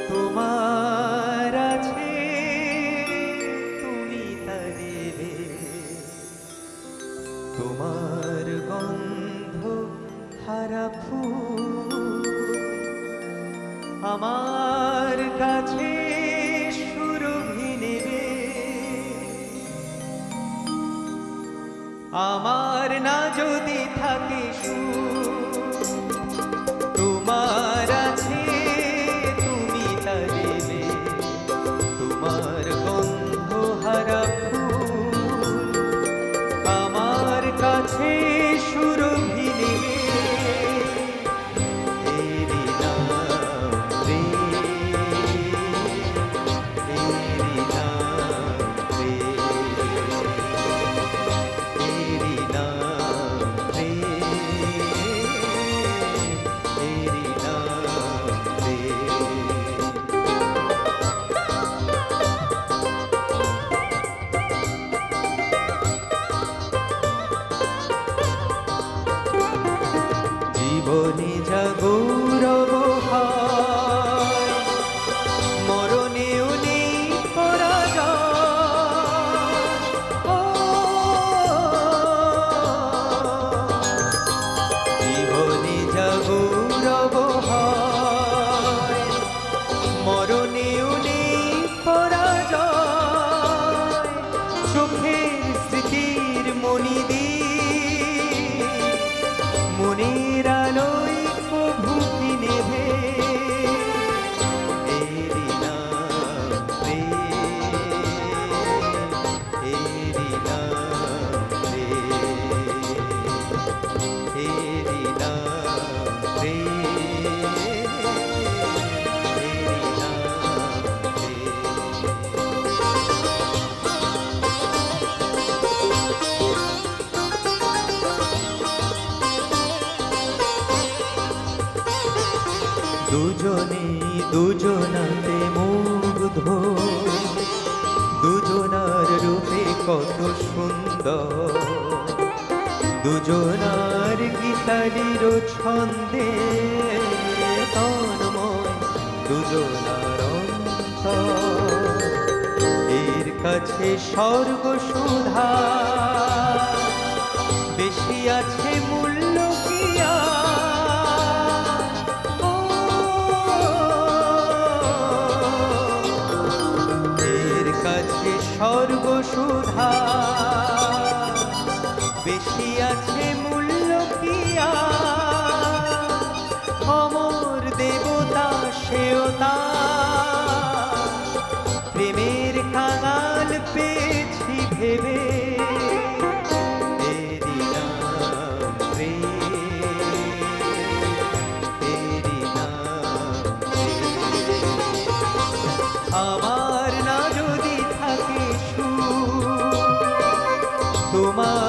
তোমার আছে তুমি তা দেবে, তোমার গন্ধ হারা ফুল আমার কাছে সুরভি নেবে। আমার না যদি থাকে সুর, তোমার আছে তুমি তা দেবে, তোমার গন্ধ হারা ফুল আমার কাছে সুরভি নেবে। এরি নাম প্রেম, এরি নাম প্রেম, এরি নাম প্রেম, এরি নাম প্রেম। জীবনে যা গৌরব হয়, মরণেও নেই পরাজয়। ও জীবনে যা গৌরব হয়, মরণেও নেই পরাজয়। চোখের স্মৃতির মণি দিয়ে মনের আলোয় প্রভুতি নেভে। এরি নাম প্রেম, এরি নাম প্রেম, এরি নাম প্রেম, এরি নাম প্রেম। দুজনেই দুজনাতে মুগ্ধ, দুজনার রূপে কত সুন্দর, দুজনার গীতালির ছন্দে তন্ময় দুজনার অন্তর। এর কাছে স্বর্গ সুধা বেশি আছে মূল্য কি আর? ও এর কাছে স্বর্গ সুধা বেশি আছে মূল্য কি আর? অমর দেবতা সেও তার প্রেমের কাঙাল পেয়েছি ভেবে। এরি নাম প্রেম, এরি নাম প্রেম। আমার না যদি থাকে সুর, তোমার